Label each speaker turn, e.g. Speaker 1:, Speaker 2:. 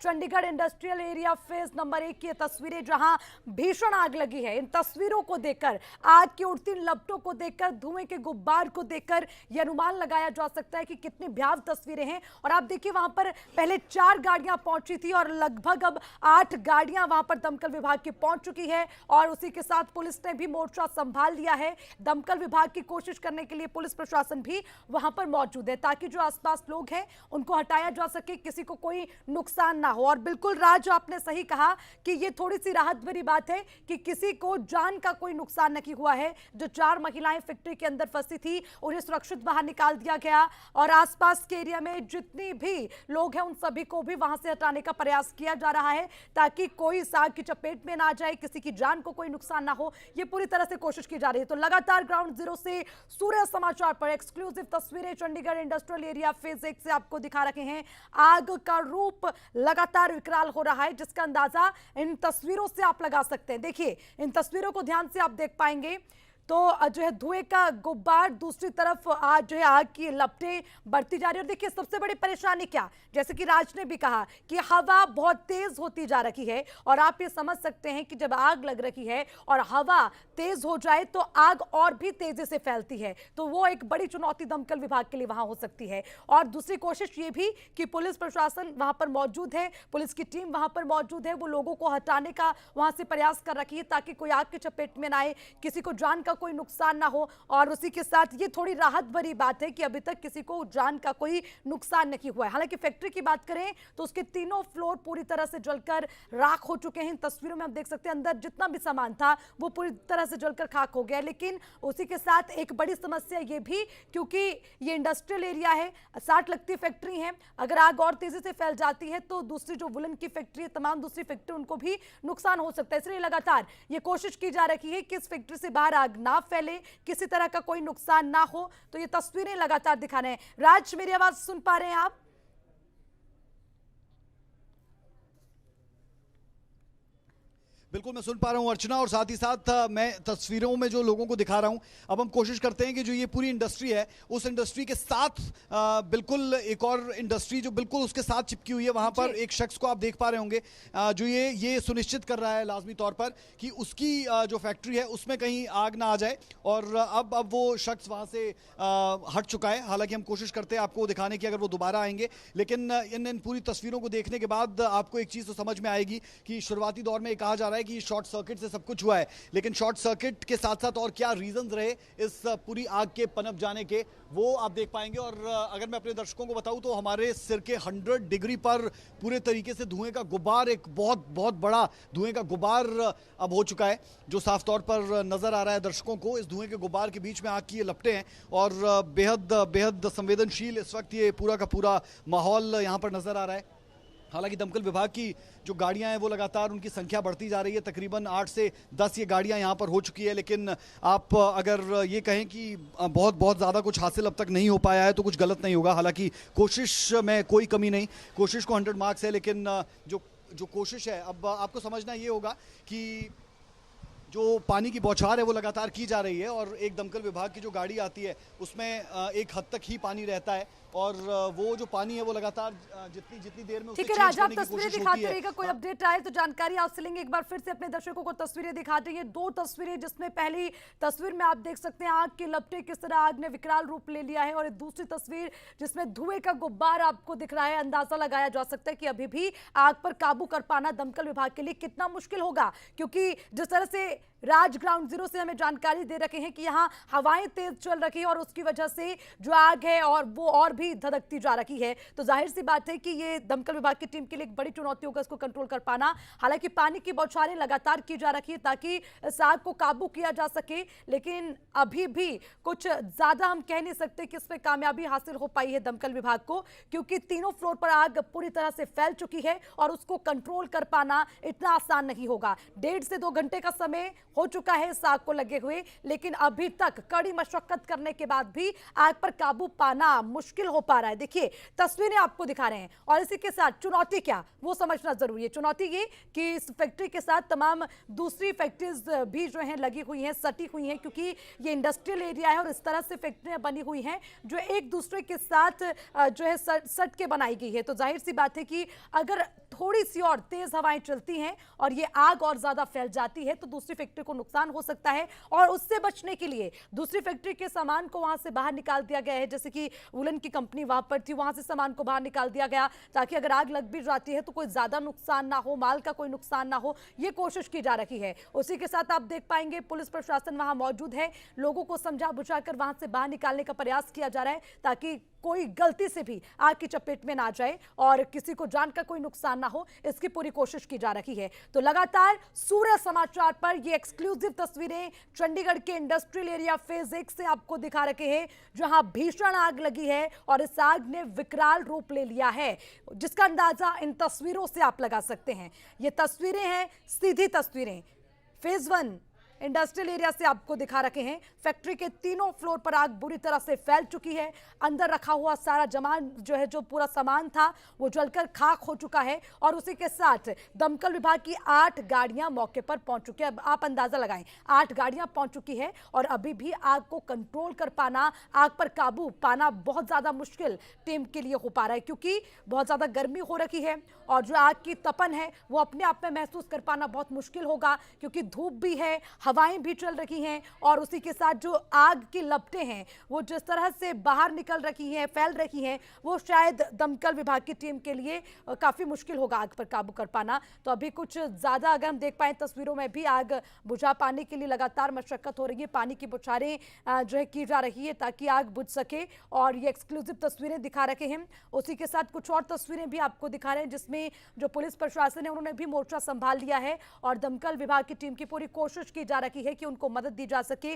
Speaker 1: Chandigarh industrial area phase number 1 की ये तस्वीरें, जहां भीषण आग लगी है। इन तस्वीरों को देखकर, आग की उड़ती लपटों को देखकर, धुएं के गुब्बार को देखकर यह अनुमान लगाया जा सकता है कि कितनी भयावह तस्वीरें हैं। और आप देखिए, वहां पर पहले 4 गाड़ियां पहुंची थी और लगभग अब 8 गाड़ियां वहां पर दमकल विभाग की पहुंच चुकी है और उसी के साथ पुलिस ने भी मोर्चा संभाल लिया है। दमकल विभाग की कोशिश करने के लिए पुलिस प्रशासन भी वहां पर मौजूद है ताकि जो आसपास लोग हैं उनको हटाया जा सके, किसी को कोई नुकसान ना हो। और बिल्कुल राज, आपने सही कहा कि ये थोड़ी सी राहत भरी बात है कि किसी को जान का कोई नुकसान नहीं हुआ है। जो 4 महिलाएं फैक्ट्री के अंदर फंसी थी उन्हें सुरक्षित बाहर निकाल दिया गया और आसपास के एरिया में जितनी भी लोग हैं उन सभी को भी वहां से हटाने का प्रयास किया जा रहा है ताकि कोई इस आग की चपेट में ना जाए, किसी की जान को कोई नुकसान ना हो। ये पूरी तरह से कोशिश की जा रही है। तो लगातार ग्राउंड जीरो से सूर्य समाचार पर एक्सक्लूसिव तस्वीरें चंडीगढ़ इंडस्ट्रियल एरिया फेज 1 से आपको दिखा रहे हैं। आग का रूप लगातार विकराल हो रहा है, जिसका अंदाजा इन तस्वीरों से आप लगा सकते हैं। देखिए, इन तस्वीरों को ध्यान से आप देख पाएंगे तो जो है धुएं का गुब्बार, दूसरी तरफ आज जो है आग की लपटें बढ़ती जा रही है। और देखिए, सबसे बड़ी परेशानी क्या, जैसे कि राज ने भी कहा कि हवा बहुत तेज होती जा रही है और आप ये समझ सकते हैं कि जब आग लग रही है और हवा तेज हो जाए तो आग और भी तेजी से फैलती है। तो वो एक बड़ी चुनौती दमकल विभाग के लिए वहां हो सकती है। और दूसरी कोशिश ये भी कि पुलिस प्रशासन वहां पर मौजूद है, पुलिस की टीम वहां पर मौजूद है, वो लोगों को हटाने का वहां से प्रयास कर रही है ताकि कोई आग की चपेट में ना आए, किसी को जान का कोई नुकसान ना हो। और उसी के साथ ये थोड़ी राहत भरी बात है कि अभी तक किसी को जान का कोई नुकसान नहीं हुआ है। हालांकि फैक्ट्री की बात करें तो उसके तीनों फ्लोर पूरी तरह से जलकर राख हो चुके हैं। तस्वीरों में आप देख सकते हैं अंदर जितना भी सामान था वो पूरी तरह से जलकर खाक हो गया। लेकिन उसी के साथ एक बड़ी समस्या ये भी, क्योंकि ये इंडस्ट्रियल एरिया है, 60 लगती फैक्ट्री है, अगर आग और तेजी से फैल जाती है तो दूसरी जो वुलन की फैक्ट्री है, तमाम दूसरी फैक्ट्री, उनको भी नुकसान हो सकता है। इसलिए लगातार ये कोशिश की जा रही है कि इस फैक्ट्री से बाहर आग ना फैले, किसी तरह का कोई नुकसान ना हो। तो ये तस्वीरें लगातार दिखा रहे हैं। राज, मेरी आवाज सुन पा रहे हैं आप?
Speaker 2: बिल्कुल मैं सुन पा रहा हूं अर्चना, और साथ ही साथ मैं तस्वीरों में जो लोगों को दिखा रहा हूं, अब हम कोशिश करते हैं कि जो ये पूरी इंडस्ट्री है उस इंडस्ट्री के साथ बिल्कुल एक और इंडस्ट्री जो बिल्कुल उसके साथ चिपकी हुई है, वहां पर एक शख्स को आप देख पा रहे होंगे जो ये सुनिश्चित कर रहा है लाजमी तौर पर कि उसकी जो फैक्ट्री है उसमें कहीं आग ना आ जाए। और अब वो शख्स वहां से हट चुका है। हालांकि हम कोशिश करते हैं आपको दिखाने की अगर वो दोबारा आएंगे, लेकिन इन पूरी तस्वीरों को देखने के बाद आपको एक चीज़ तो समझ में आएगी कि शुरुआती दौर में कहा जा रहा है कि शॉर्ट सर्किट से सब कुछ हुआ है, लेकिन शॉर्ट सर्किट के साथ साथ और क्या रीजंस रहे इस पूरी आग के पनप जाने के, वो आप देख पाएंगे। और अगर मैं अपने दर्शकों को बताऊं तो हमारे सिर के 100 डिग्री पर पूरे तरीके से धुएं का गुब्बार, एक बहुत बहुत बड़ा धुएं का गुब्बार अब हो चुका है, जो साफ तौर पर नजर आ रहा है दर्शकों को। इस धुएं के गुब्बार के बीच में आग की ये लपटें हैं और बेहद बेहद संवेदनशील इस वक्त ये पूरा का पूरा माहौल यहाँ पर नजर आ रहा है। हालांकि दमकल विभाग की जो गाड़ियां हैं वो लगातार उनकी संख्या बढ़ती जा रही है, तकरीबन 8 से 10 ये गाड़ियां यहां पर हो चुकी है। लेकिन आप अगर ये कहें कि बहुत बहुत ज़्यादा कुछ हासिल अब तक नहीं हो पाया है तो कुछ गलत नहीं होगा। हालांकि कोशिश में कोई कमी नहीं, कोशिश को 100 मार्क्स है, लेकिन जो कोशिश है, अब आपको समझना ये होगा कि जो पानी की बौछार है वो लगातार की जा रही है और एक दमकल विभाग की जो गाड़ी आती है उसमें एक हद तक ही पानी रहता है और वो जो पानी है वो लगातार जितनी देर में,
Speaker 1: ठीक है राजा, आप तस्वीरें दिखाते रहिएगा, कोई अपडेट आए तो जानकारी आपसे लेंगे। एक बार फिर से अपने दर्शकों को तस्वीरें दिखाते हैं, 2 तस्वीरें, जिसमें पहली तस्वीर में आप देख सकते हैं आग की लपटें, किस तरह आग ने विकराल रूप ले लिया है, और दूसरी तस्वीर जिसमें धुएं का गुब्बार आपको दिख रहा है। अंदाजा लगाया जा सकता है कि अभी भी आग पर काबू कर पाना दमकल विभाग के लिए कितना मुश्किल होगा, क्योंकि जिस तरह से राज ग्राउंड जीरो से हमें जानकारी दे रखे हैं कि यहाँ हवाएं तेज चल रही है और उसकी वजह से जो आग है और वो और भी धधकती जा रही है। तो जाहिर सी बात है कि ये दमकल विभाग की टीम के लिए एक बड़ी चुनौती होगा इसको कंट्रोल कर पाना। हालांकि पानी की बौछारें लगातार की जा रही है ताकि इस आग को काबू किया जा सके, लेकिन अभी भी कुछ ज्यादा हम कह नहीं सकते कि इसमें कामयाबी हासिल हो पाई है दमकल विभाग को, क्योंकि तीनों फ्लोर पर आग पूरी तरह से फैल चुकी है और उसको कंट्रोल कर पाना इतना आसान नहीं होगा। 1.5 से 2 घंटे का समय हो चुका है इस आग को लगे हुए, लेकिन अभी तक कड़ी मशक्कत करने के बाद भी आग पर काबू पाना मुश्किल हो पा रहा है। देखिए, तस्वीरें आपको दिखा रहे हैं और इसी के साथ चुनौती क्या वो समझना जरूरी है। चुनौती ये कि इस फैक्ट्री के साथ तमाम दूसरी फैक्ट्रीज भी जो हैं लगी हुई हैं, सटी हुई हैं, क्योंकि ये इंडस्ट्रियल एरिया है और इस तरह से फैक्ट्रियां बनी हुई हैं जो एक दूसरे के साथ जो है सट के बनाई गई है। तो जाहिर सी बात है कि अगर थोड़ी सी और तेज हवाएं चलती हैं और ये आग और ज्यादा फैल जाती है तो दूसरी फैक्ट्री को नुकसान हो सकता है। और उससे बचने के लिए दूसरी फैक्ट्री के सामान को वहां से बाहर निकाल दिया गया है, जैसे कि वुलन की कंपनी वहां पर थी, वहां से सामान को बाहर निकाल दिया गया ताकि अगर आग लग भी जाती है तो कोई ज्यादा नुकसान ना हो, माल का कोई नुकसान ना हो, ये कोशिश की जा रही है। उसी के साथ आप देख पाएंगे पुलिस प्रशासन वहां मौजूद है, लोगों को समझा बुझाकर वहां से बाहर निकालने का प्रयास किया जा रहा है ताकि कोई गलती से भी आग की चपेट में ना जाए और किसी को जान का कोई नुकसान ना हो, इसकी पूरी कोशिश की जा रही है। तो लगातार सूर्य समाचार पर ये एक्सक्लूसिव तस्वीरें चंडीगढ़ के इंडस्ट्रियल एरिया फेज 1 से आपको दिखा रखे हैं, जहां भीषण आग लगी है और इस आग ने विकराल रूप ले लिया है, जिसका अंदाजा इन तस्वीरों से आप लगा सकते हैं। ये तस्वीरें हैं, सीधी तस्वीरें फेज 1 इंडस्ट्रियल एरिया से आपको दिखा रखे हैं। फैक्ट्री के तीनों फ्लोर पर आग बुरी तरह से फैल चुकी है, अंदर रखा हुआ सारा जमान जो है, जो पूरा सामान था वो जलकर खाक हो चुका है और उसी के साथ दमकल विभाग की 8 गाड़ियां मौके पर पहुंच चुकी है। अब आप अंदाजा लगाएं, 8 गाड़ियां पहुंच चुकी है और अभी भी आग को कंट्रोल कर पाना, आग पर काबू पाना बहुत ज्यादा मुश्किल टीम के लिए हो पा रहा है, क्योंकि बहुत ज्यादा गर्मी हो रखी है और जो आग की तपन है वो अपने आप में महसूस कर पाना बहुत मुश्किल होगा, क्योंकि धूप भी है, हवाएं भी चल रही हैं और उसी के साथ जो आग की लपटें हैं वो जिस तरह से बाहर निकल रही हैं, फैल रही हैं, वो शायद दमकल विभाग की टीम के लिए काफी मुश्किल होगा आग पर काबू कर पाना। तो अभी कुछ ज्यादा अगर हम देख पाए तस्वीरों में भी आग बुझा पाने के लिए लगातार मशक्कत हो रही है, पानी की बौछारें जो है की जा रही है ताकि आग बुझ सके और ये एक्सक्लूसिव तस्वीरें दिखा रखे हैं। उसी के साथ कुछ और तस्वीरें भी आपको दिखा रहे हैं जिसमें जो पुलिस प्रशासन है उन्होंने भी मोर्चा संभाल लिया है और दमकल विभाग की टीम की पूरी कोशिश की जा रही है कि उनको मदद दी जा सके